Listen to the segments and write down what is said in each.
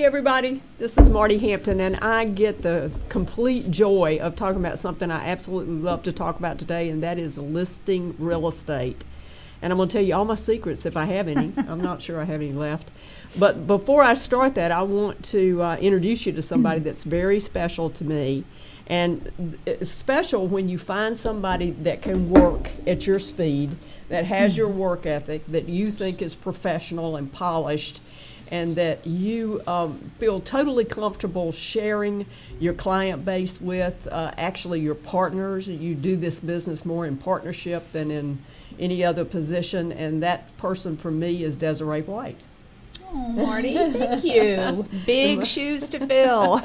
Hey everybody, this is Marti Hampton, and I get the complete joy of talking about something I absolutely love to talk about today, and that is listing real estate. And I'm going to tell you all my secrets if I have any. I'm not sure I have any left. But before I start that, I want to introduce you to somebody that's very special to me. And it's special when you find somebody that can work at your speed, that has your work ethic, that you think is professional and polished, and that you feel totally comfortable sharing your client base with, actually your partners. You do this business more in partnership than in any other position, and that person for me is Desiree White. Oh, Marty, thank you. Big shoes to fill.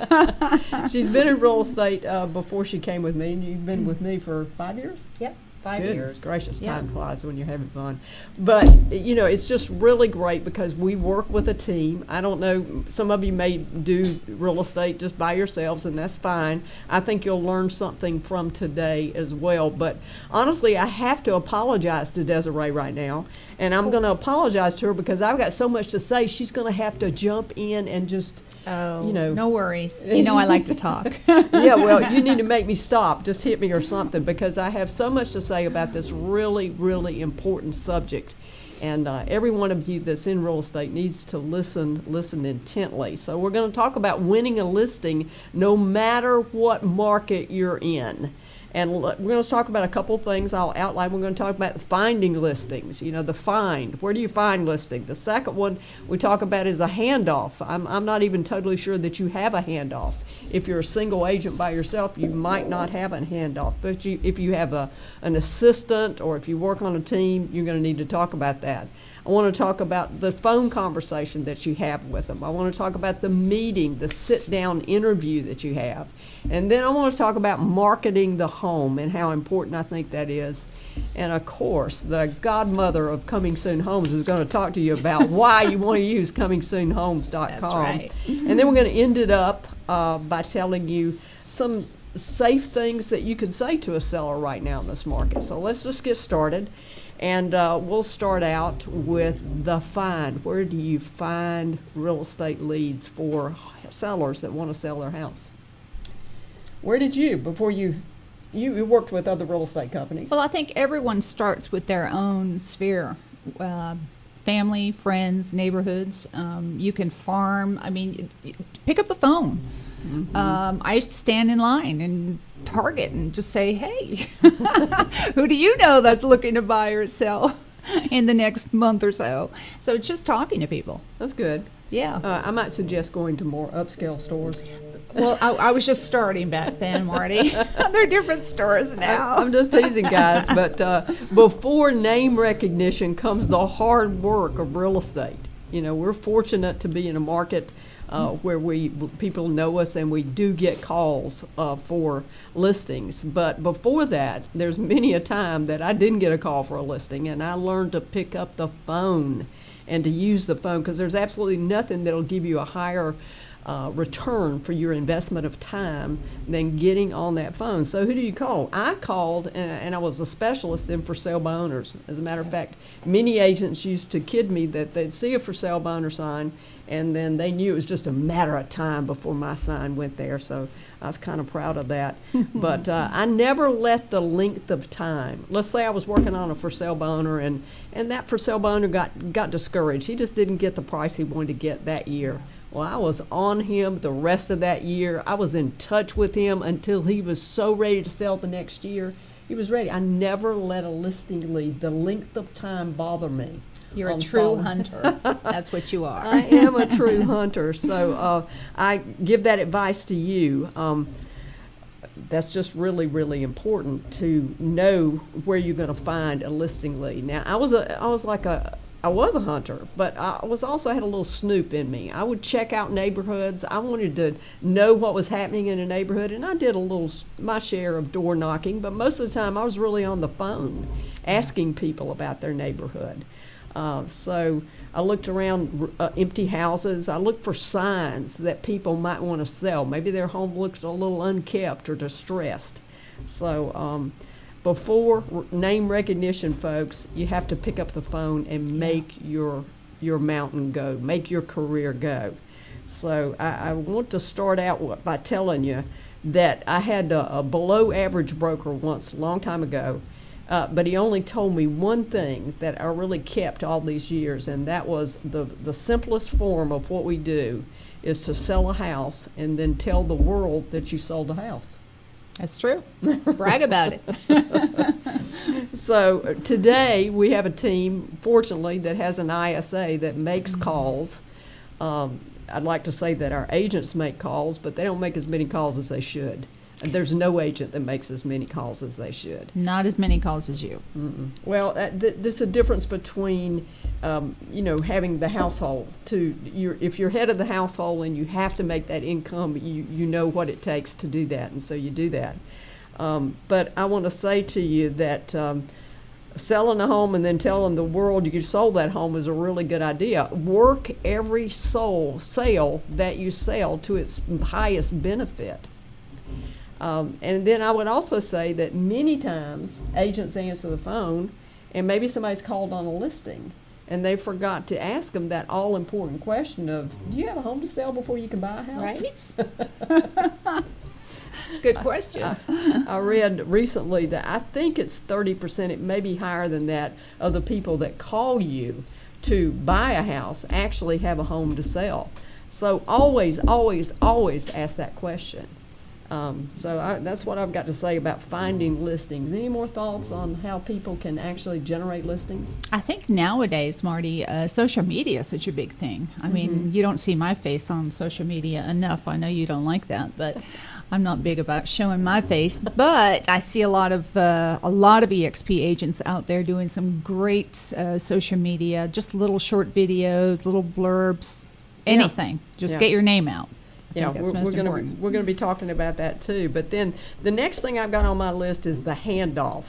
She's been in real estate before she came with me, and you've been with me for 5 years? Yep, 5 Goodness years. gracious, Yep. time flies when you're having fun. But, you know, it's just really great because we work with a team. I don't know, some of you may do real estate just by yourselves, and that's fine. I think you'll learn something from today as well. But honestly, I have to apologize to Desiree right now. And I'm going to apologize to her because I've got so much to say. She's going to have to jump in and just, Oh, you know. no worries. You know I like to talk. Yeah, well, you need to make me stop. Just hit me or something because I have so much to say about this really, really important subject. And every one of you that's in real estate needs to listen intently. So we're going to talk about winning a listing no matter what market you're in. And we're going to talk about a couple things I'll outline. We're going to talk about finding listings, you know, the find. Where do you find listing? The second one we talk about is a handoff. I'm not even totally sure that you have a handoff. If you're a single agent by yourself, you might not have a handoff. But if you have an assistant or if you work on a team, you're going to need to talk about that. I want to talk about the phone conversation that you have with them. I want to talk about the meeting, the sit-down interview that you have. And then I want to talk about marketing the home and how important I think that is. And of course, the godmother of Coming Soon Homes is going to talk to you about why you want to use ComingSoonHomes.com. That's right. And then we're going to end it up by telling you some safe things that you can say to a seller right now in this market. So let's just get started. And we'll start out with the find. Where do you find real estate leads for sellers that want to sell their house? Where did you, before you worked with other real estate companies? Well, I think everyone starts with their own sphere. Family, friends, neighborhoods. You can farm. I mean, pick up the phone. Mm-hmm. I used to stand in line and Target and just say, hey, who do you know that's looking to buy or sell in the next month or so? So it's just talking to people. That's good. Yeah. I might suggest going to more upscale stores. Well, I was just starting back then, Marty. They're different stores now. I'm just teasing, guys. But before name recognition comes the hard work of real estate. You know, we're fortunate to be in a market where people know us and we do get calls for listings. But before that, there's many a time that I didn't get a call for a listing, and I learned to pick up the phone and to use the phone because there's absolutely nothing that'll give you a higher return for your investment of time than getting on that phone. So who do you call? I called, and I was a specialist in for sale by owners. As a matter of fact, many agents used to kid me that they'd see a for sale by owner sign, and then they knew it was just a matter of time before my sign went there. So I was kind of proud of that. But I never let the length of time. Let's say I was working on a for sale by owner, and that for sale by owner got discouraged. He just didn't get the price he wanted to get that year. Well, I was on him the rest of that year. I was in touch with him until he was so ready to sell the next year. He was ready. I never let a listing lead, the length of time, bother me. You're a true hunter. That's what you are. I am a true hunter. So I give that advice to you. That's just really, really important to know where you're going to find a listing lead. Now, I was a hunter, but I had a little snoop in me. I would check out neighborhoods. I wanted to know what was happening in a neighborhood, and I did my share of door knocking, but most of the time I was really on the phone asking people about their neighborhood. So I looked around empty houses. I looked for signs that people might want to sell. Maybe their home looked a little unkept or distressed. So before name recognition, folks, you have to pick up the phone and make your mountain go, make your career go. So I want to start out by telling you that I had a below average broker once, a long time ago, but he only told me one thing that I really kept all these years, and that was the simplest form of what we do is to sell a house and then tell the world that you sold a house. That's true. Brag about it. So today we have a team, fortunately, that has an ISA that makes calls. I'd like to say that our agents make calls, but they don't make as many calls as they should. And there's no agent that makes as many calls as they should. Not as many calls as you. Mm-mm. Well, there's a difference between, having the household if you're head of the household and you have to make that income, you know what it takes to do that, and so you do that. But I want to say to you that selling a home and then telling the world you sold that home is a really good idea. Work every sale that you sell to its highest benefit. And then I would also say that many times agents answer the phone and maybe somebody's called on a listing and they forgot to ask them that all-important question of, do you have a home to sell before you can buy a house? Right. Good question. I read recently that I think it's 30%, it may be higher than that, of the people that call you to buy a house actually have a home to sell. So always, always, always ask that question. That's what I've got to say about finding listings. Any more thoughts on how people can actually generate listings? I think nowadays, Marty, social media is such a big thing. I mean, you don't see my face on social media enough. I know you don't like that, but I'm not big about showing my face. But I see a lot of EXP agents out there doing some great social media, just little short videos, little blurbs, anything. Just get your name out. Yeah, we're going to be talking about that too. But then the next thing I've got on my list is the handoff.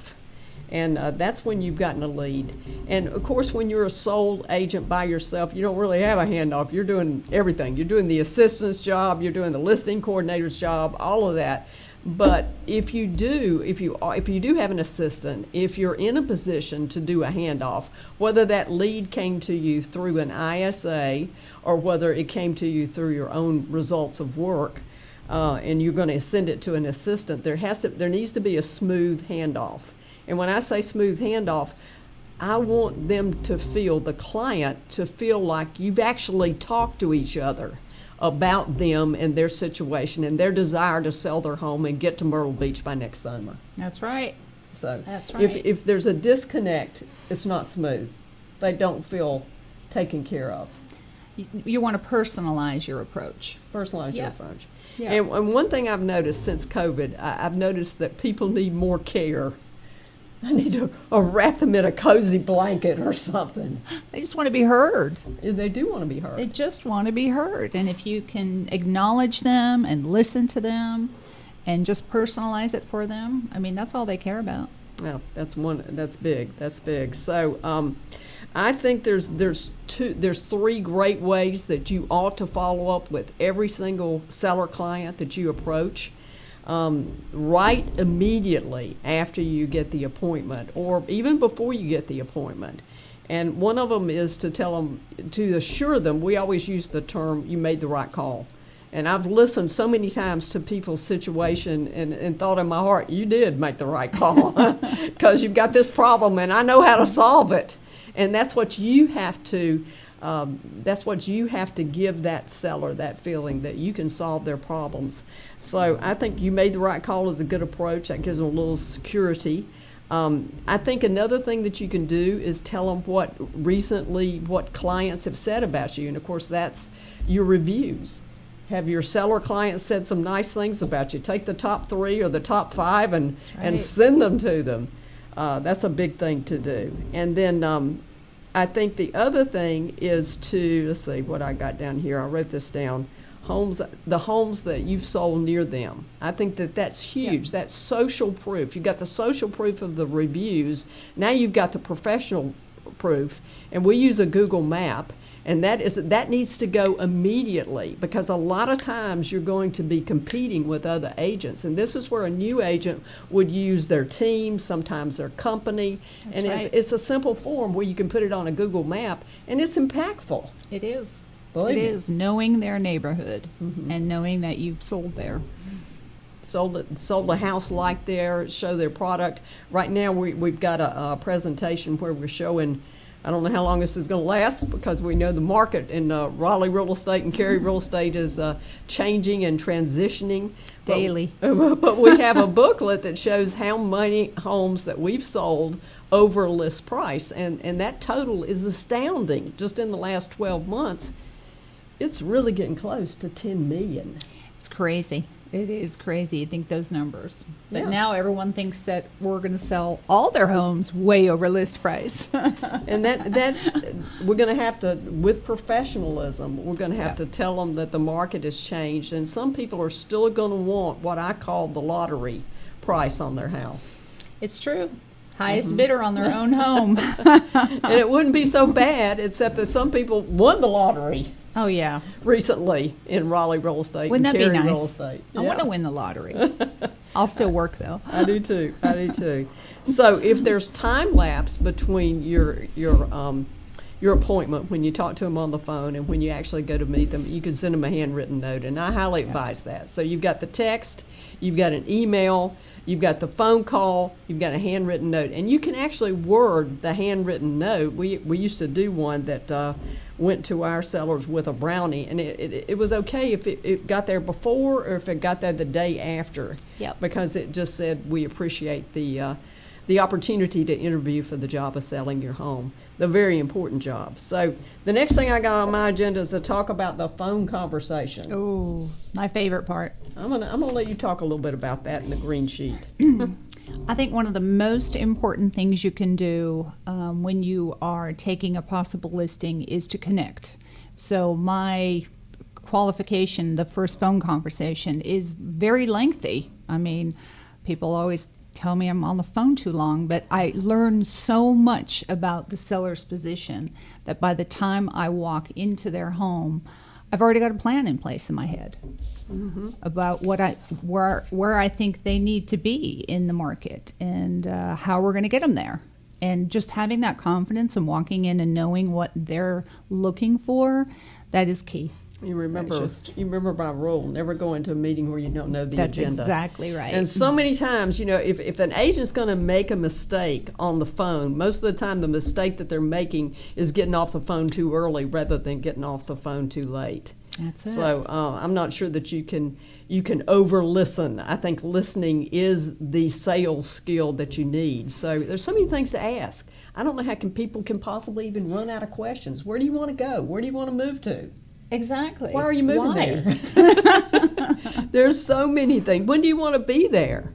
And that's when you've gotten a lead. And, of course, when you're a sole agent by yourself, you don't really have a handoff. You're doing everything. You're doing the assistant's job. You're doing the listing coordinator's job, all of that. But if you do have an assistant, if you're in a position to do a handoff, whether that lead came to you through an ISA or whether it came to you through your own results of work, and you're going to send it to an assistant, there needs to be a smooth handoff. And when I say smooth handoff, I want them to feel, the client to feel like you've actually talked to each other about them and their situation and their desire to sell their home and get to Myrtle Beach by next summer. That's right. So that's right. If there's a disconnect, it's not smooth. They don't feel taken care of. You want to personalize your approach. Personalize your approach. Yeah. And one thing I've noticed since COVID, I've noticed that people need more care. I need to wrap them in a cozy blanket or something. They just want to be heard. They do want to be heard. They just want to be heard. And if you can acknowledge them and listen to them and just personalize it for them, I mean, that's all they care about. Yeah, that's big. That's big. So I think there's three great ways that you ought to follow up with every single seller client that you approach. Right immediately after you get the appointment or even before you get the appointment. And one of them is to tell them, to assure them, we always use the term, you made the right call. And I've listened so many times to people's situation and thought in my heart, you did make the right call because you've got this problem and I know how to solve it. And that's what you have to give that seller, that feeling that you can solve their problems. So I think you made the right call is a good approach. That gives them a little security. I think another thing that you can do is tell them what clients have said about you. And, of course, that's your reviews. Have your seller clients said some nice things about you? Take the top 3 or the top 5 and send them to them. That's a big thing to do. And then I think the other thing is to, let's see what I got down here. I wrote this down. The homes that you've sold near them. I think that's huge. Yeah. That's social proof. You've got the social proof of the reviews. Now you've got the professional proof. And we use a Google map. And that needs to go immediately because a lot of times you're going to be competing with other agents. And this is where a new agent would use their team, sometimes their company. That's right. It's a simple form where you can put it on a Google map, and it's impactful. It is. Believe It me. is knowing their neighborhood and knowing that you've sold there. Sold a house like there, show their product. Right now, we've got a presentation where we're showing. I don't know how long this is going to last because we know the market in Raleigh real estate and Cary real estate is changing and transitioning Daily. But we have a booklet that shows how many homes that we've sold over list price, and that total is astounding. Just in the last 12 months, it's really getting close to 10 million. It's crazy. It is crazy. You think those numbers. But Yeah. now everyone thinks that we're going to sell all their homes way over list price. And that we're going to have to, with professionalism, we're going to have to tell them that the market has changed, and some people are still going to want what I call the lottery price on their house. It's true. Highest bidder on their own home. And it wouldn't be so bad, except that some people won the lottery Oh, yeah. recently in Raleigh real estate. Wouldn't and that be Cary nice? real estate. I want to win the lottery. I'll still work, though. I do too. I do too. So if there's time lapse between your appointment when you talk to them on the phone and when you actually go to meet them, you can send them a handwritten note, and I highly advise that. So you've got the text, you've got an email, you've got the phone call, you've got a handwritten note, and you can actually word the handwritten note. We used to do one that went to our sellers with a brownie, and it was okay if it got there before or if it got there the day after. Yep. Because it just said, we appreciate the opportunity to interview for the job of selling your home, the very important job. So the next thing I got on my agenda is to talk about the phone conversation. Oh, my favorite part. I'm gonna let you talk a little bit about that in the green sheet. I think one of the most important things you can do when you are taking a possible listing is to connect. So my qualification, the first phone conversation, is very lengthy. I mean, people always tell me I'm on the phone too long, but I learn so much about the seller's position that by the time I walk into their home, I've already got a plan in place in my head about where I think they need to be in the market and how we're going to get them there. And just having that confidence and walking in and knowing what they're looking for, that is key. You remember my rule: never go into a meeting where you don't know the That's agenda. exactly right. And so many times, if an agent's going to make a mistake on the phone, most of the time the mistake that they're making is getting off the phone too early rather than getting off the phone too late. That's it. So I'm not sure that you can over listen. I think listening is the sales skill that you need. So there's so many things to ask. I don't know how people can possibly even run out of questions. Where do you want to go? Where do you want to move to? Exactly. Why are you moving there? There's so many things. When do you want to be there?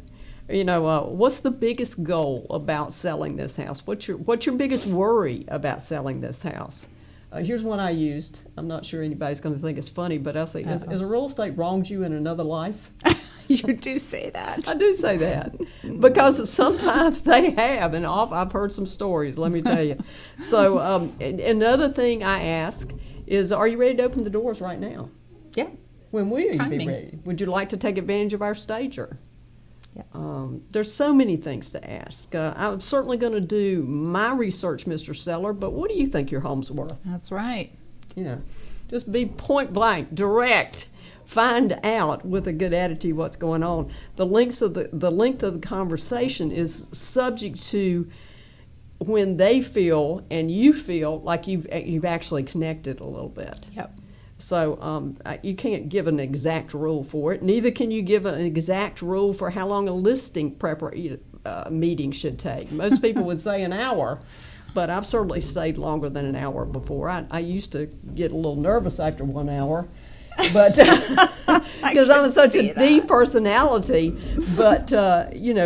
What's the biggest goal about selling this house? What's your biggest worry about selling this house? Here's one I used. I'm not sure anybody's going to think it's funny, but I'll say, is a real estate wronged you in another life? You do say that. I do say that because sometimes they have, and I've heard some stories, let me tell you. So another thing I ask is, are you ready to open the doors right now? Yeah. When will you be Timing. ready? Would you like to take advantage of our stager? Yeah. There's so many things to ask. I'm certainly going to do my research, Mr. Seller, but what do you think your home's worth? That's right. Just be point blank, direct. Find out with a good attitude what's going on. The length of the conversation is subject to when they feel and you feel like you've actually connected a little bit. Yep. So you can't give an exact rule for it. Neither can you give an exact rule for how long a listing meeting should take. Most people would say an hour, but I've certainly stayed longer than an hour before. I used to get a little nervous after 1 hour, but because I'm such a deep personality. But one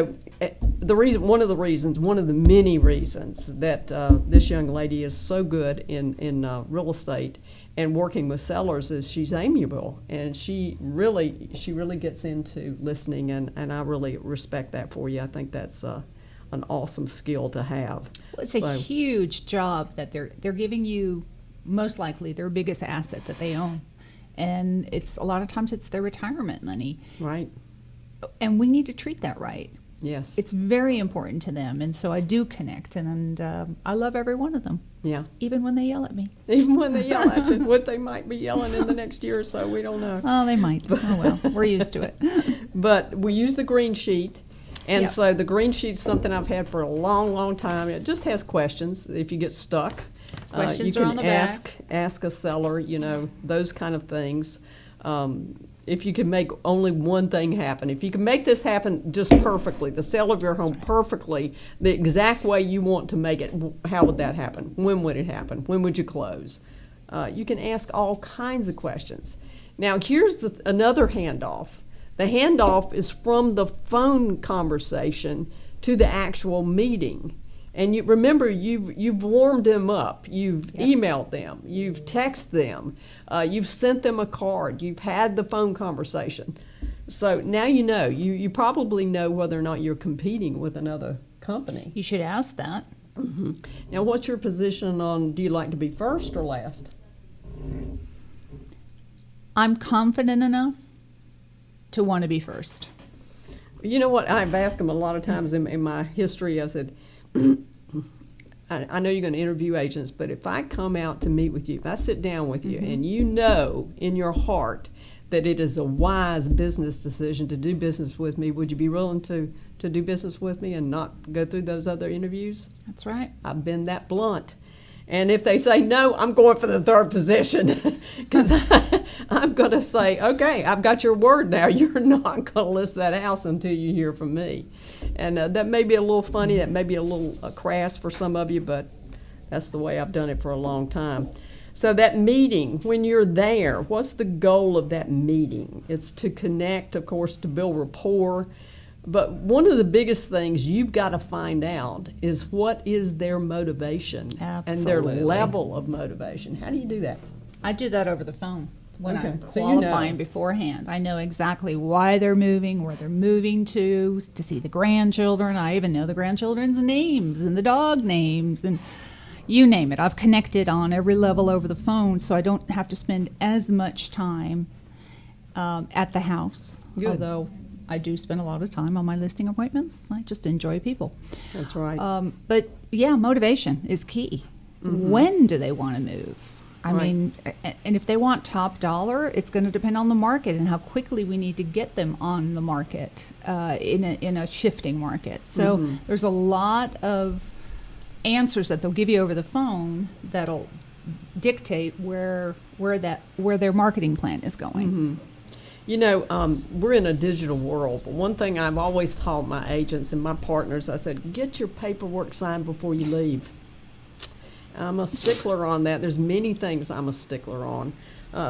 of the many reasons that this young lady is so good in real estate and working with sellers is she's amiable, and she really gets into listening, and I really respect that for you. I think that's an awesome skill to have. Well, it's a huge job that they're giving you, most likely their biggest asset that they own, and it's a lot of times it's their retirement money. Right. And we need to treat that right. Yes. It's very important to them, and so I do connect, and I love every one of them, Yeah. even when they yell at me. Even when they yell at you, what they might be yelling in the next year or so, we don't know. Oh, they might. Oh, well, we're used to it. But we use the green sheet. And Yep. so the green sheet's something I've had for a long, long time. It just has questions. If you get stuck, Questions you are can on the back. ask a seller, those kind of things. If you can make only one thing happen, if you can make this happen just perfectly, the sale of your home perfectly, the exact way you want to make it, how would that happen? When would it happen? When would you close? You can ask all kinds of questions. Now, here's another handoff. The handoff is from the phone conversation to the actual meeting. And you remember, you've warmed them up. You've emailed them. You've texted them. You've sent them a card. You've had the phone conversation. So now you know. You probably know whether or not you're competing with another company. You should ask that. Mm-hmm. Now, what's your position on, do you like to be first or last? I'm confident enough to want to be first. You know what? I've asked them a lot of times in my history. I said, I know you're going to interview agents, but if I come out to meet with you, if I sit down with you, and you know in your heart that it is a wise business decision to do business with me, would you be willing to do business with me and not go through those other interviews? That's right. I've been that blunt. And if they say no, I'm going for the third position, because I'm going to say, okay, I've got your word now. You're not going to list that house until you hear from me. And that may be a little funny. That may be a little crass for some of you, but that's the way I've done it for a long time. So that meeting, when you're there, what's the goal of that meeting? It's to connect, of course, to build rapport. But one of the biggest things you've got to find out is what is their motivation and their level of motivation. How do you do that? I do that over the phone when I'm So qualifying beforehand. I know exactly why they're moving, where they're moving to see the grandchildren. I even know the grandchildren's names and the dog names and you name it. I've connected on every level over the phone, so I don't have to spend as much time at the house. Good. Although I do spend a lot of time on my listing appointments. I just enjoy people. That's right. But yeah, motivation is key. When do they want to move? I mean, and if they want top dollar, it's going to depend on the market and how quickly we need to get them on the market in a shifting market. So there's a lot of answers that they'll give you over the phone that'll dictate where their marketing plan is going. You know, we're in a digital world, but one thing I've always taught my agents and my partners, I said, get your paperwork signed before you leave. I'm a stickler on that. There's many things I'm a stickler on.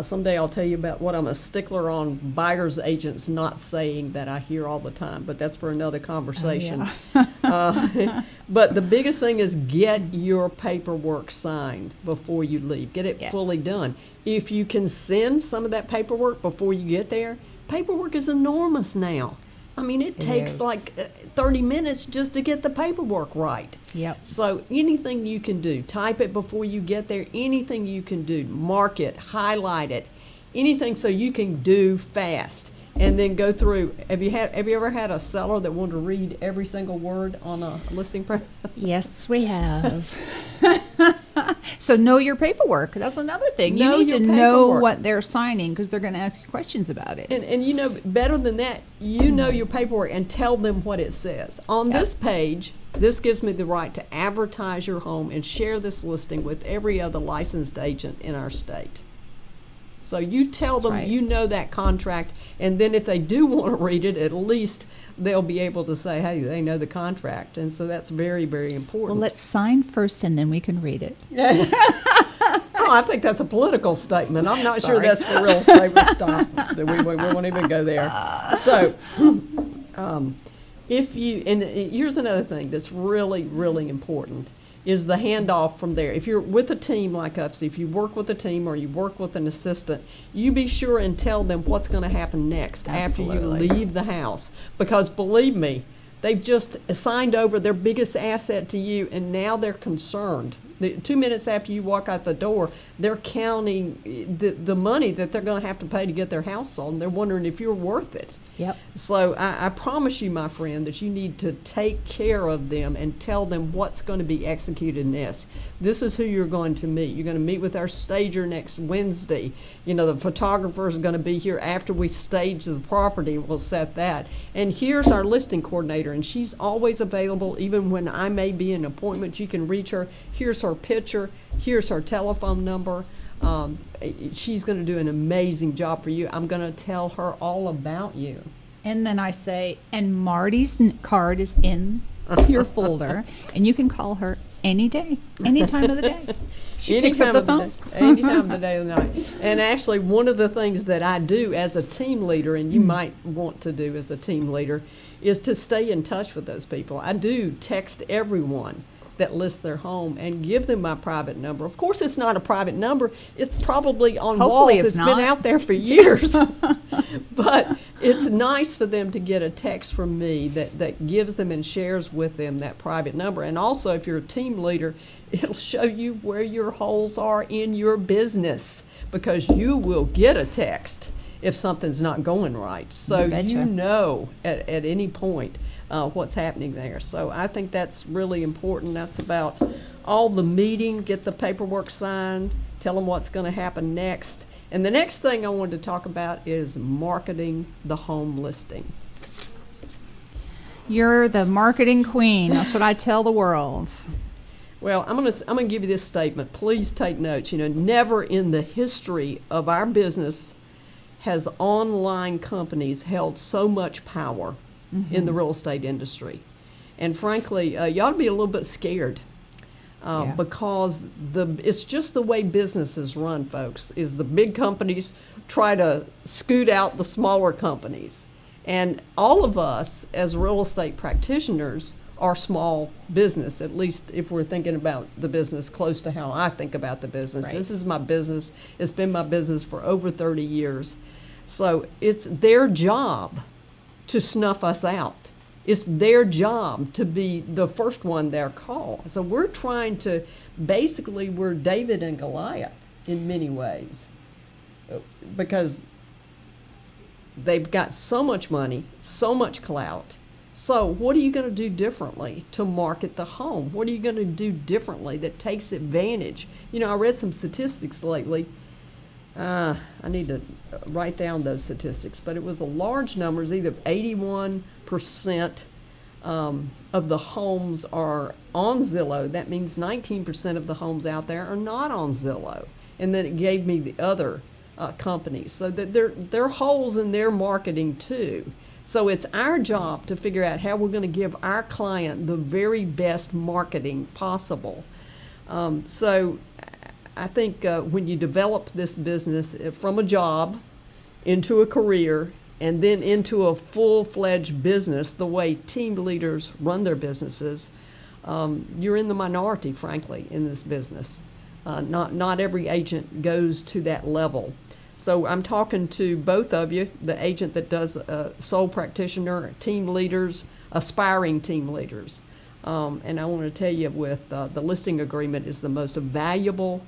Someday I'll tell you about what I'm a stickler on buyer's agents not saying that I hear all the time, but that's for another conversation. But the biggest thing is get your paperwork signed before you leave. Get it fully done. If you can send some of that paperwork before you get there, paperwork is enormous now. I mean, it takes like 30 minutes just to get the paperwork right. Yep. So anything you can do, type it before you get there, anything you can do, mark it, highlight it, anything so you can do fast. And then go through. Have you ever had a seller that wanted to read every single word on a listing press? Yes, we have. So know your paperwork. That's another thing. You need to know what they're signing because they're going to ask you questions about it. And you know, better than that, you know your paperwork and tell them what it says. On this page, this gives me the right to advertise your home and share this listing with every other licensed agent in our state. So you tell them you know that contract, and then if they do want to read it, at least they'll be able to say, hey, they know the contract. And so that's very, very important. Well, let's sign first, and then we can read it. Oh, I think that's a political statement. I'm not sure that's for real estate. We'll stop. We won't even go there. So if you, and here's another thing that's really, really important, is the handoff from there. If you're with a team like us, if you work with a team or you work with an assistant, you be sure and tell them what's going to happen next after you leave the house. Because believe me, they've just signed over their biggest asset to you, and now they're concerned. 2 minutes after you walk out the door, they're counting the money that they're going to have to pay to get their house sold, and they're wondering if you're worth it. Yep. So I promise you, my friend, that you need to take care of them and tell them what's going to be executed next. This is who you're going to meet. You're going to meet with our stager next Wednesday. You know, the photographer is going to be here after we stage the property. We'll set that. And here's our listing coordinator, and she's always available, even when I may be in an appointment. You can reach her. Here's her picture. Here's her telephone number. She's going to do an amazing job for you. I'm going to tell her all about you. And then I say, and Marti's card is in your folder, and you can call her any day, any time of the day. She picks up the phone. Any time of the day or the night. And actually, one of the things that I do as a team leader, and you might want to do as a team leader, is to stay in touch with those people. I do text everyone that lists their home and give them my private number. Of course, it's not a private number. It's probably on Hopefully walls. it's Been not. out there for years. But it's nice for them to get a text from me that gives them and shares with them that private number. And also, if you're a team leader, it'll show you where your holes are in your business, because you will get a text if something's not going right. So you know at any point what's happening there. So I think that's really important. That's about all the meeting, get the paperwork signed, tell them what's going to happen next. And the next thing I wanted to talk about is marketing the home listing. You're the marketing queen. That's what I tell the world. Well, I'm gonna give you this statement. Please take notes. You know, never in the history of our business has online companies held so much power in the real estate industry. And frankly, you ought to be a little bit scared because it's just the way businesses run, folks, is the big companies try to scoot out the smaller companies. And all of us as real estate practitioners are small business, at least if we're thinking about the business close to how I think about the business. Right. This is my business. It's been my business for over 30 years. So it's their job to snuff us out. It's their job to be the first one they're called. So we're trying to, basically, we're David and Goliath in many ways, because they've got so much money, so much clout. So what are you going to do differently to market the home? What are you going to do differently that takes advantage? You know, I read some statistics lately. I need to write down those statistics, but it was a large numbers, either 81% of the homes are on Zillow. That means 19% of the homes out there are not on Zillow. And then it gave me the other companies. So that there are holes in their marketing too. So it's our job to figure out how we're going to give our client the very best marketing possible. So I think when you develop this business from a job into a career and then into a full-fledged business, the way team leaders run their businesses, you're in the minority, frankly, in this business. Not every agent goes to that level. So I'm talking to both of you, the agent that does sole practitioner, team leaders, aspiring team leaders. And I want to tell you, with the listing agreement is the most valuable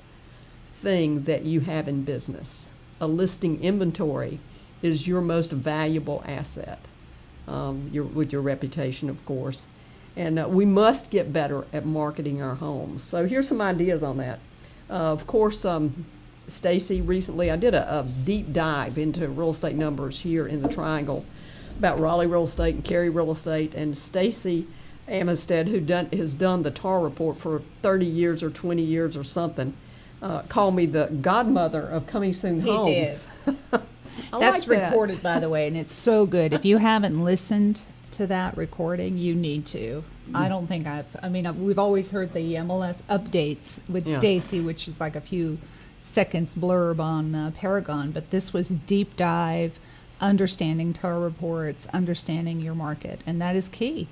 thing that you have in business. A listing inventory is your most valuable asset, with your reputation, of course. And we must get better at marketing our homes. So here's some ideas on that. Of course, Stacy, recently I did a deep dive into real estate numbers here in the Triangle about Raleigh real estate and Cary real estate. And Stacy Amistad, who has done the TAR report for 30 years or 20 years or something, called me the godmother of Coming Soon Homes. He did. like That's that. recorded, by the way, and it's so good. If you haven't listened to that recording, you need to. I don't think we've always heard the MLS updates with Stacy, which is like a few seconds blurb on Paragon, but this was deep dive, understanding TAR reports, understanding your market, and that is key.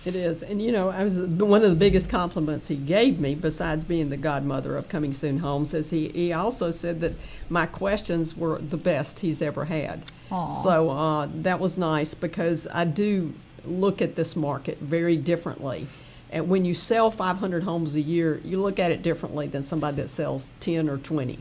It is. And, you know, one of the biggest compliments he gave me, besides being the godmother of Coming Soon Homes, is he also said that my questions were the best he's ever had. Aww. So that was nice, because I do look at this market very differently. And when you sell 500 homes a year, you look at it differently than somebody that sells 10 or 20.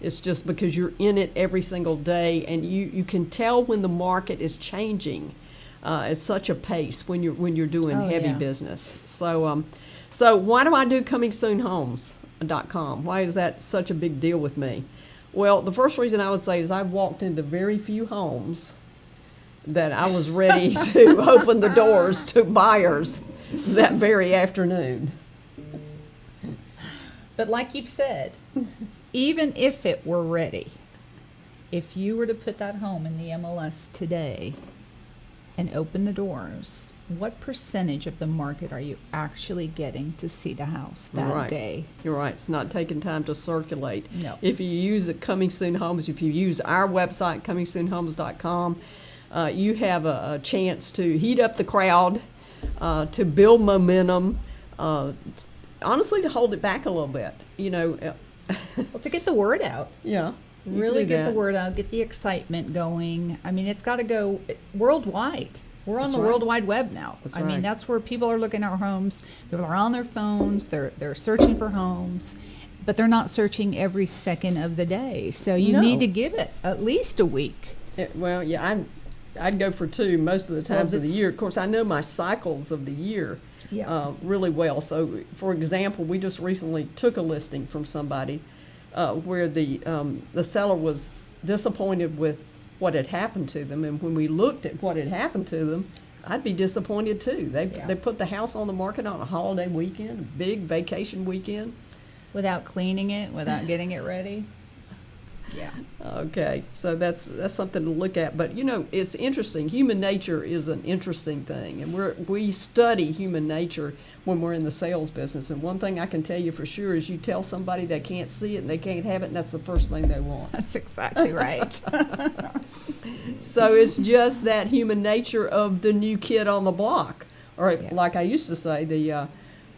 It's just because you're in it every single day, and you can tell when the market is changing at such a pace when you're doing heavy business. So why do I do ComingSoonHomes.com? Why is that such a big deal with me? Well, the first reason I would say is I've walked into very few homes that I was ready to open the doors to buyers that very afternoon. But like you've said, even if it were ready, if you were to put that home in the MLS today and open the doors, what percentage of the market are you actually getting to see the house that day? You're right. It's not taking time to circulate. No. If you use Coming Soon Homes, if you use our website, ComingSoonHomes.com, you have a chance to heat up the crowd, to build momentum, honestly, to hold it back a little bit, Well, to get the word out. Yeah. Really get the word out, get the excitement going. I mean, it's got to go worldwide. We're on the World Wide Web now. I mean, that's where people are looking at our homes. People are on their phones. They're searching for homes, but they're not searching every second of the day. So you need to give it at least a week. I'd go for 2 most of the times of the year. Of course, I know my cycles of the year really well. So, for example, we just recently took a listing from somebody where the seller was disappointed with what had happened to them, and when we looked at what had happened to them, I'd be disappointed too. They put the house on the market on a holiday weekend, a big vacation weekend, without cleaning it, without getting it ready. Yeah. Okay, so that's something to look at. But it's interesting. Human nature is an interesting thing, and we study human nature when we're in the sales business. And one thing I can tell you for sure is you tell somebody they can't see it and they can't have it, and that's the first thing they want. That's exactly right. So it's just that human nature of the new kid on the block, or like I used to say, the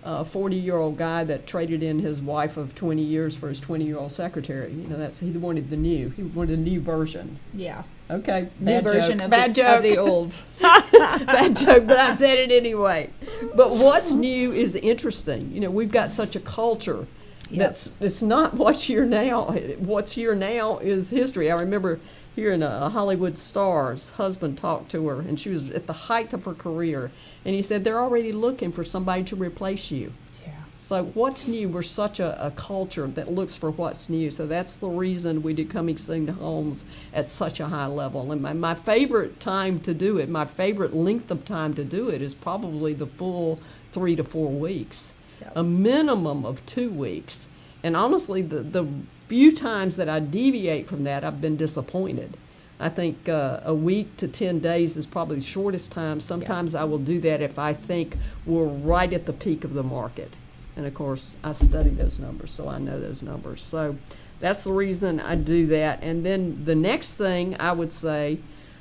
40-year-old guy that traded in his wife of 20 years for his 20-year-old secretary. He wanted a new version. Yeah. Okay. New version of bad joke. Of the old. Bad joke, but I said it anyway. But what's new is interesting. We've got such a culture it's not what's here now. What's here now is history. I remember hearing a Hollywood star's husband talk to her, and she was at the height of her career, and he said they're already looking for somebody to replace you. Yeah. So what's new? We're such a culture that looks for what's new. So that's the reason we do Coming Soon to Homes at such a high level. And my favorite time to do it, my favorite length of time to do it is probably the full 3 to 4 weeks, a minimum of 2 weeks. And honestly, the few times that I deviate from that, I've been disappointed. I think a week to 10 days is probably the shortest time. Sometimes I will do that if I think we're right at the peak of the market. And, of course, I study those numbers, so I know those numbers. So that's the reason I do that. And then the next thing I would say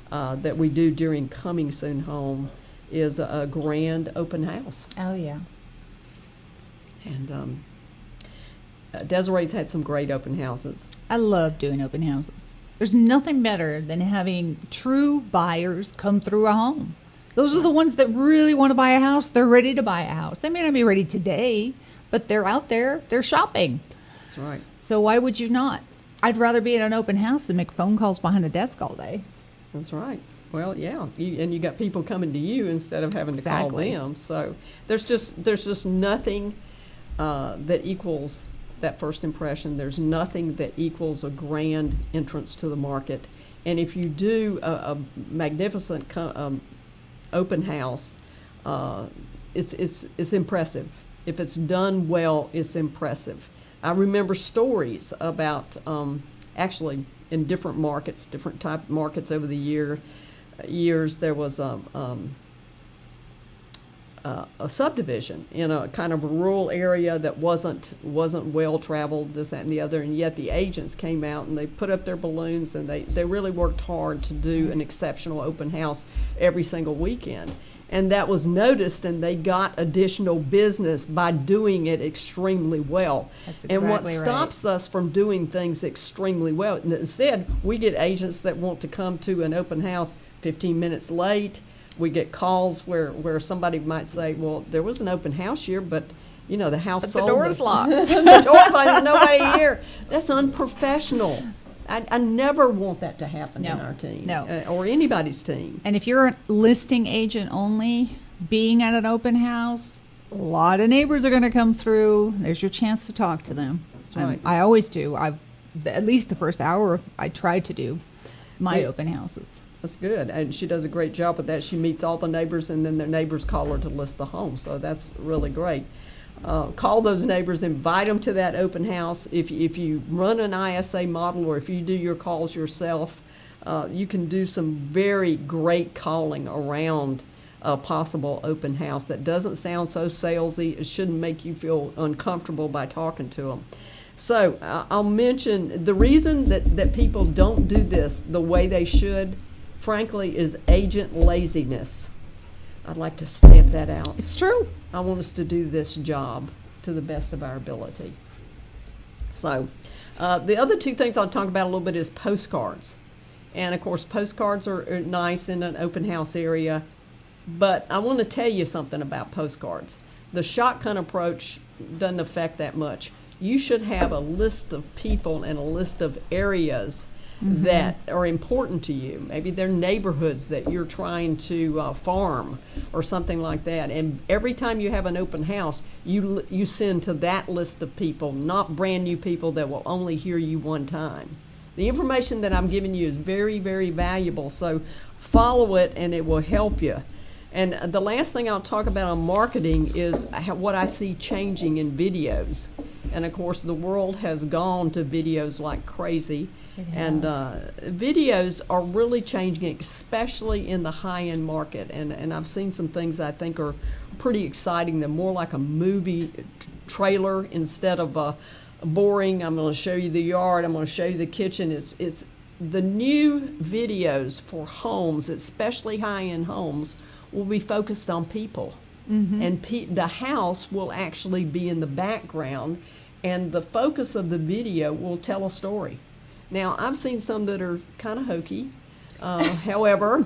that we do during Coming Soon Home is a grand open house. Oh, yeah. And Desiree's had some great open houses. I love doing open houses. There's nothing better than having true buyers come through a home. Those are the ones that really want to buy a house. They're ready to buy a house. They may not be ready today, but they're out there. They're shopping. That's right. So why would you not? I'd rather be at an open house than make phone calls behind a desk all day. That's right. Well, yeah, and you got people coming to you instead of having to call them. So there's just nothing that equals that first impression. There's nothing that equals a grand entrance to the market. And if you do a magnificent open house, it's impressive. If it's done well, it's impressive. I remember stories about actually in different markets, different type of markets over the years. There was a subdivision in a kind of a rural area that wasn't well traveled, this, that, and the other, and yet the agents came out and they put up their balloons and they really worked hard to do an exceptional open house every single weekend. And that was noticed, and they got additional business by doing it extremely well. That's exactly and what right. stops us from doing things extremely well, and instead we get agents that want to come to an open house 15 minutes late, We get calls where somebody might say, well, there was an open house here, but the house But sold. the door's locked. The door's locked. There's nobody here. That's unprofessional. I never want that to happen in our team. No. Or anybody's team. And if you're a listing agent only, being at an open house, a lot of neighbors are going to come through. There's your chance to talk to them. That's right. I always do. At least the first hour, I try to do my open houses. That's good. And she does a great job with that. She meets all the neighbors, and then their neighbors call her to list the home. So that's really great. Call those neighbors, invite them to that open house. If you run an ISA model, or if you do your calls yourself, you can do some very great calling around a possible open house that doesn't sound so salesy. It shouldn't make you feel uncomfortable by talking to them. So I'll mention the reason that people don't do this the way they should, frankly, is agent laziness. I'd like to stamp that out. It's true. I want us to do this job to the best of our ability. So the other two things I'll talk about a little bit is postcards. And, of course, postcards are nice in an open house area. But I want to tell you something about postcards. The shotgun approach doesn't affect that much. You should have a list of people and a list of areas that are important to you. Maybe they're neighborhoods that you're trying to farm or something like that. And every time you have an open house, you send to that list of people, not brand new people that will only hear you one time. The information that I'm giving you is very, very valuable, so follow it and it will help you. And the last thing I'll talk about on marketing is what I see changing in videos. And of course, the world has gone to videos like crazy. And videos are really changing, especially in the high-end market. And I've seen some things I think are pretty exciting. They're more like a movie trailer instead of a boring, I'm going to show you the yard, I'm going to show you the kitchen. It's the new videos for homes, especially high-end homes, will be focused on people. And the house will actually be in the background, and the focus of the video will tell a story. Now, I've seen some that are kind of hokey. However,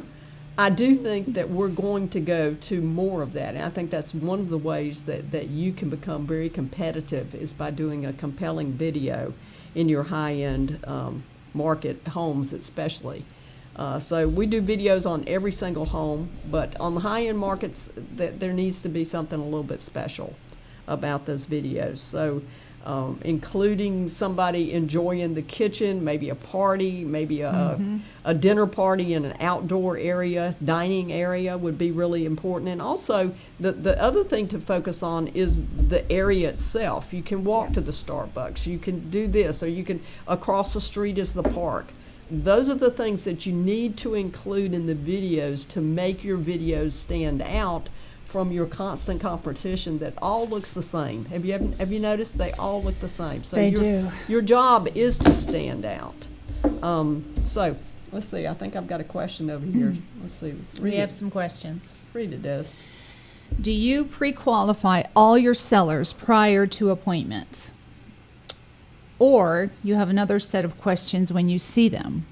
I do think that we're going to go to more of that. And I think that's one of the ways that you can become very competitive is by doing a compelling video in your high-end market homes especially. So we do videos on every single home, but on the high-end markets, there needs to be something a little bit special about those videos. So including somebody enjoying the kitchen, maybe a party, maybe a dinner party in an outdoor area, dining area would be really important. And also, the other thing to focus on is the area itself. You can walk to the Starbucks, you can do this, or you can, across the street is the park. Those are the things that you need to include in the videos to make your videos stand out from your constant competition that all looks the same. Have you noticed they all look the same? So They do. Your job is to stand out. So let's see. I think I've got a question over here. Let's see. We have some questions. Read it, Des. Do you pre-qualify all your sellers prior to appointment? Or you have another set of questions when you see them?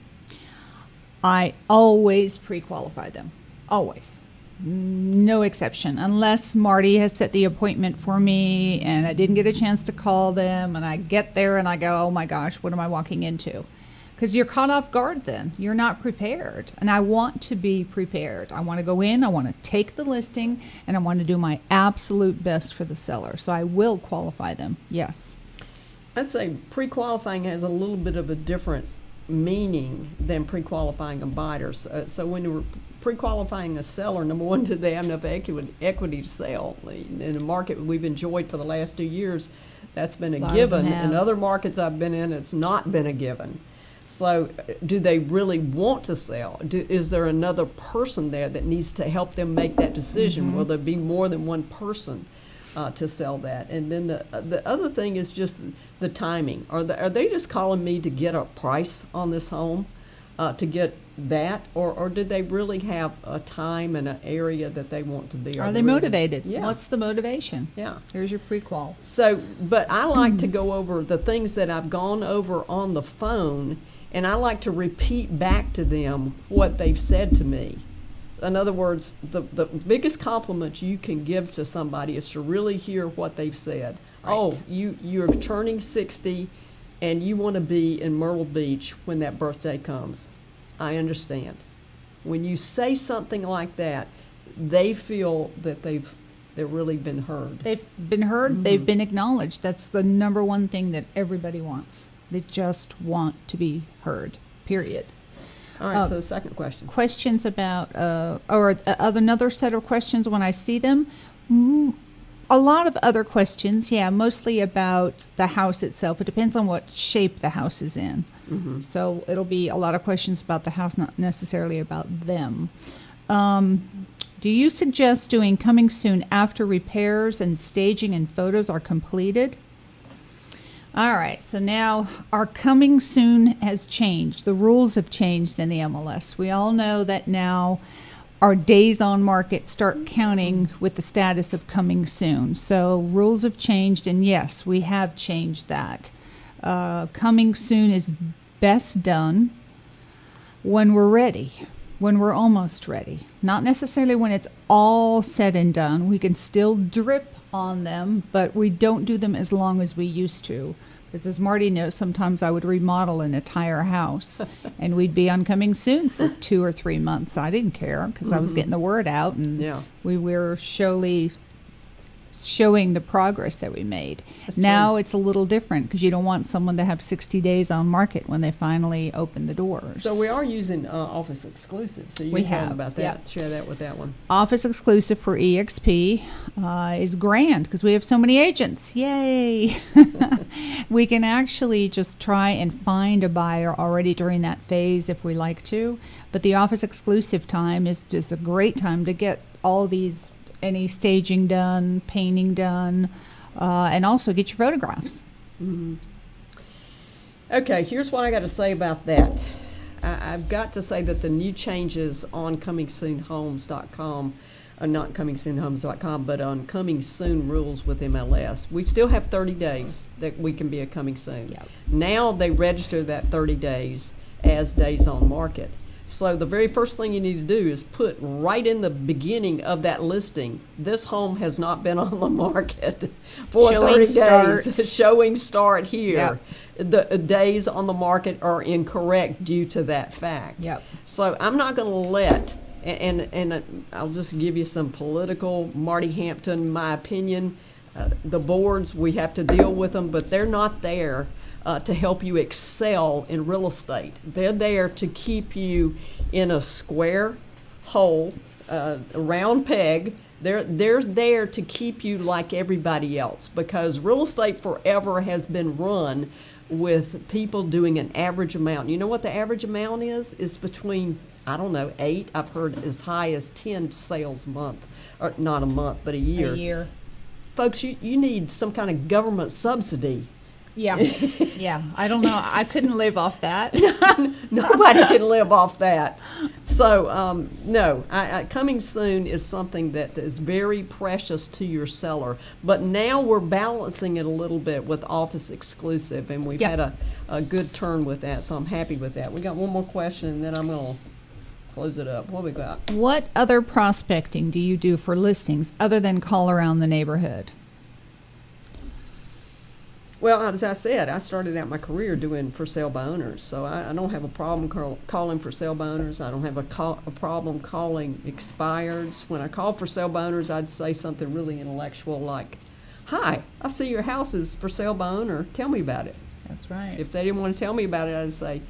I always pre-qualify them. Always. No exception, unless Marty has set the appointment for me and I didn't get a chance to call them and I get there and I go, oh my gosh, what am I walking into? Because you're caught off guard then. You're not prepared. And I want to be prepared. I want to go in, I want to take the listing, and I want to do my absolute best for the seller. So I will qualify them, yes. I'd say pre-qualifying has a little bit of a different meaning than pre-qualifying a buyer. So when you're pre-qualifying a seller, number one, do they have enough equity to sell? In the market we've enjoyed for the last 2 years, that's been a given. In other markets I've been in, it's not been a given. So do they really want to sell? Is there another person there that needs to help them make that decision? Will there be more than one person to sell that? And then the other thing is just the timing. Are they just calling me to get a price on this home, to get that, or did they really have a time and an area that they want to be? Are they motivated? Yeah. What's the motivation? Yeah. There's your pre-qual. So, but I like to go over the things that I've gone over on the phone, and I like to repeat back to them what they've said to me. In other words, the biggest compliment you can give to somebody is to really hear what they've said. Right. Oh, you're turning 60 and you want to be in Myrtle Beach when that birthday comes. I understand. When you say something like that, they feel that they've really been heard. They've been heard, Mm-hmm. they've been acknowledged. That's the number one thing that everybody wants. They just want to be heard, period. All right, so the second question. Questions about, another set of questions when I see them. A lot of other questions, mostly about the house itself. It depends on what shape the house is in. Mm-hmm. So it'll be a lot of questions about the house, not necessarily about them. Do you suggest doing coming soon after repairs and staging and photos are completed? All right, so now our coming soon has changed. The rules have changed in the MLS. We all know that now our days on market start counting with the status of coming soon. So rules have changed, and yes, we have changed that. Coming soon is best done when we're ready, when we're almost ready. Not necessarily when it's all said and done. We can still drip on them, but we don't do them as long as we used to. Because as Marty knows, sometimes I would remodel an entire house and we'd be on coming soon for 2 or 3 months. I didn't care because I was getting the word out, and we were showing the progress that we made. That's now true. It's a little different because you don't want someone to have 60 days on market when they finally open the doors. So we are using Office Exclusive. So you We can tell them have, about that. yep. Share that with that one. Office Exclusive for EXP is grand because we have so many agents. Yay! We can actually just try and find a buyer already during that phase if we like to. But the Office Exclusive time is just a great time to get all these, any staging done, painting done, and also get your photographs. Mm-hmm. Okay, here's what I got to say about that. I've got to say that the new changes on comingsoonhomes.com, not comingsoonhomes.com, but on Coming Soon rules with MLS, we still have 30 days that we can be a coming soon. Yep. Now they register that 30 days as days on market. So the very first thing you need to do is put right in the beginning of that listing, this home has not been on the market for Showing 30 start. days. Showing start here. Yep. The days on the market are incorrect due to that fact. Yep. So I'm not going to let, and I'll just give you some political, Marti Hampton, my opinion. The boards, we have to deal with them, but they're not there to help you excel in real estate. They're there to keep you in a square hole, a round peg. They're there to keep you like everybody else, because real estate forever has been run with people doing an average amount. You know what the average amount is? It's between, I don't know, 8, I've heard as high as 10 sales a month, or not a month, but a year. A year. Folks, you need some kind of government subsidy. Yeah. Yeah. I don't know. I couldn't live off that. Nobody can live off that. So, no, coming soon is something that is very precious to your seller. But now we're balancing it a little bit with Office Exclusive, and we've had a good turn with that, so I'm happy with that. We got one more question, and then I'm going to close it up. What we got? What other prospecting do you do for listings other than call around the neighborhood? Well, as I said, I started out my career doing for sale by owners, so I don't have a problem calling for sale by owners. I don't have a problem calling expireds. When I call for sale by owners, I'd say something really intellectual like, "Hi, I see your house is for sale by owner. Tell me about it." That's right. If they didn't want to tell me about it, I'd say,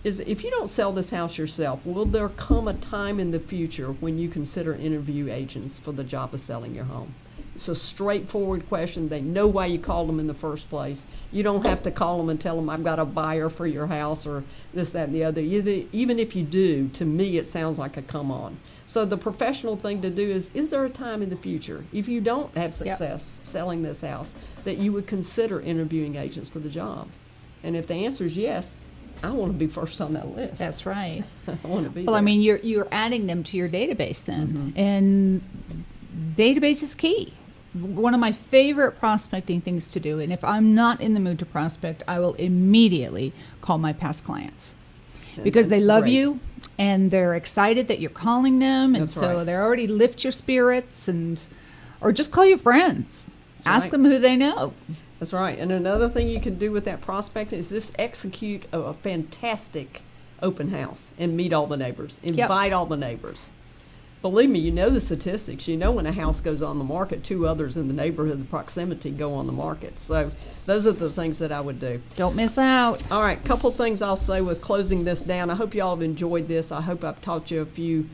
if you don't sell this house yourself, will there come a time in the future when you consider interview agents for the job of selling your home? It's a straightforward question. They know why you called them in the first place. You don't have to call them and tell them, "I've got a buyer for your house," or this, that, and the other. Even if you do, to me, it sounds like a come on. So the professional thing to do is there a time in the future, if you don't have success selling this house, that you would consider interviewing agents for the job? And if the answer is yes, I want to be first on that list. That's right. I want to be Well, there. I mean, you're adding them to your database then, and database is key. One of my favorite prospecting things to do, and if I'm not in the mood to prospect, I will immediately call my past clients. because they That's love great. you and they're excited that you're calling them, and That's so right. they already lift your spirits, or just call your friends. That's Ask right. them who they know. That's right. And another thing you can do with that prospect is just execute a fantastic open house and meet all the neighbors. Invite all the neighbors. Believe me, you know the statistics. You know when a house goes on the market, 2 others in the neighborhood, the proximity, go on the market. So those are the things that I would do. Don't miss out. All right, couple things I'll say with closing this down. I hope you all have enjoyed this. I hope I've taught you a few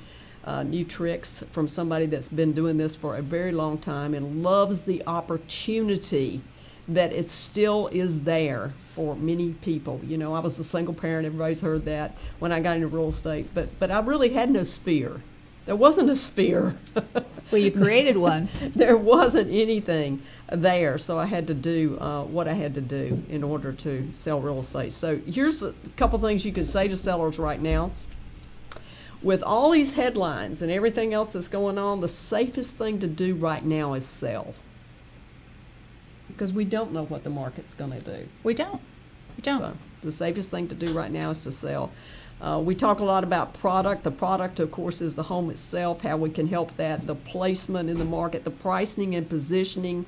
new tricks from somebody that's been doing this for a very long time and loves the opportunity that it still is there for many people. You know, I was a single parent. Everybody's heard that when I got into real estate. But I really had no sphere. There wasn't a sphere. Well, you created one. There wasn't anything there, so I had to do what I had to do in order to sell real estate. So here's a couple things you can say to sellers right now. With all these headlines and everything else that's going on, the safest thing to do right now is sell. Because we don't know what the market's going to do. We don't. So the safest thing to do right now is to sell. We talk a lot about product. The product, of course, is the home itself, how we can help that, the placement in the market, the pricing and positioning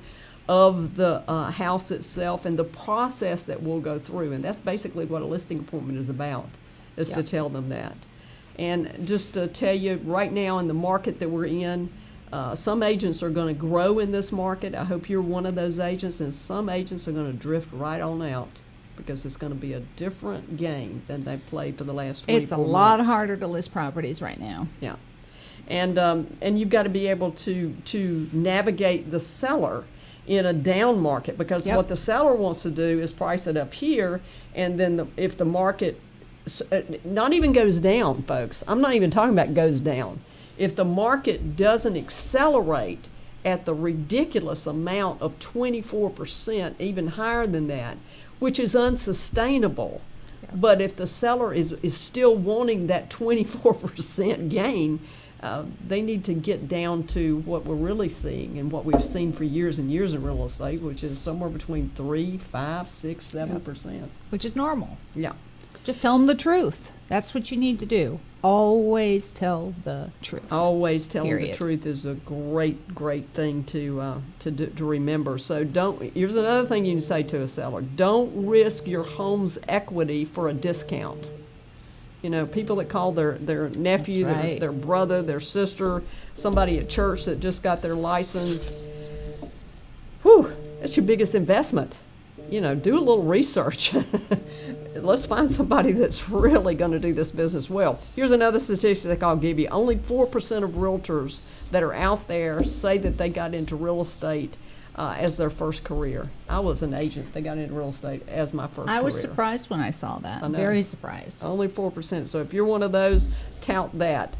of the house itself, and the process that we'll go through. And that's basically what a listing appointment is about, is to tell them that. And just to tell you, right now in the market that we're in, some agents are going to grow in this market. I hope you're one of those agents, and some agents are going to drift right on out, because it's going to be a different game than they've played for the last 24 It's a months. lot harder to list properties right now. Yeah. And you've got to be able to navigate the seller in a down market, because what the seller wants to do is price it up here, and then if the market not even goes down, folks, I'm not even talking about goes down. If the market doesn't accelerate at the ridiculous amount of 24%, even higher than that, which is unsustainable. But if the seller is still wanting that 24% gain, they need to get down to what we're really seeing and what we've seen for years and years in real estate, which is somewhere between 3, 5, 6, 7%. Which is normal. Yeah. Just tell them the truth. That's what you need to do. Always tell the truth. Always telling the Period. truth is a great thing to remember. So here's another thing you can say to a seller. Don't risk your home's equity for a discount. You know, people that call their nephew, That's right. their brother, their sister, somebody at church that just got their license. Whew, that's your biggest investment. You know, do a little research. Let's find somebody that's really going to do this business well. Here's another statistic I'll give you. Only 4% of realtors that are out there say that they got into real estate as their first career. I was an agent that got into real estate as my first career. I was surprised when I saw that. I know. Very surprised. Only 4%. So if you're one of those, tout that.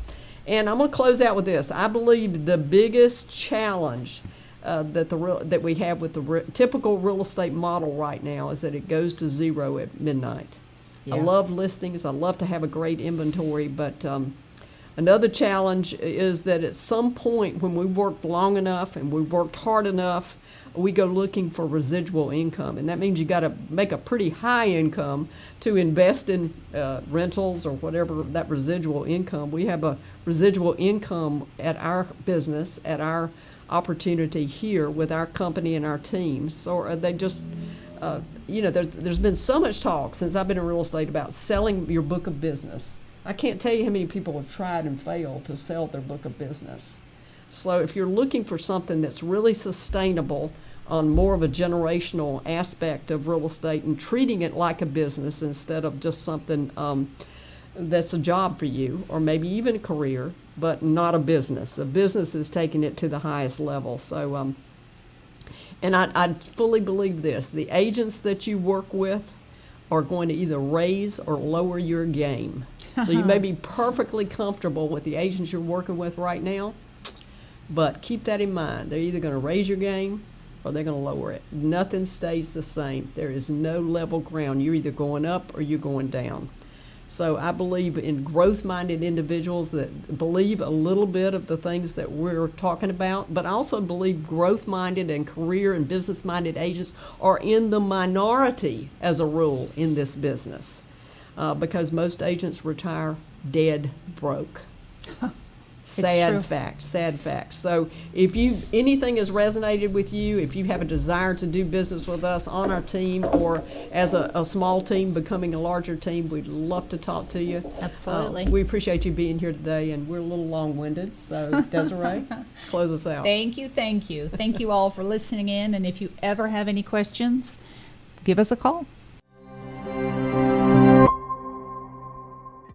And I'm going to close out with this. I believe the biggest challenge that we have with the typical real estate model right now is that it goes to zero at midnight. Yeah. I love listings. I love to have a great inventory, but another challenge is that at some point when we've worked long enough and we've worked hard enough, we go looking for residual income, and that means you got to make a pretty high income to invest in rentals or whatever that residual income. We have a residual income at our business, at our opportunity here with our company and our team. So they just, there's been so much talk since I've been in real estate about selling your book of business. I can't tell you how many people have tried and failed to sell their book of business. So if you're looking for something that's really sustainable on more of a generational aspect of real estate and treating it like a business instead of just something that's a job for you, or maybe even a career, but not a business. A business is taking it to the highest level. So, and I fully believe this. The agents that you work with are going to either raise or lower your game. So you may be perfectly comfortable with the agents you're working with right now, but keep that in mind. They're either going to raise your game or they're going to lower it. Nothing stays the same. There is no level ground. You're either going up or you're going down. So I believe in growth-minded individuals that believe a little bit of the things that we're talking about, but I also believe growth-minded and career and business-minded agents are in the minority as a rule in this business. because most agents retire dead broke. True. Sad fact. So if anything has resonated with you, if you have a desire to do business with us on our team or as a small team becoming a larger team, we'd love to talk to you. Absolutely. We appreciate you being here today, and we're a little long-winded, so Desiree, close us out. Thank you. Thank you all for listening in, and if you ever have any questions, give us a call.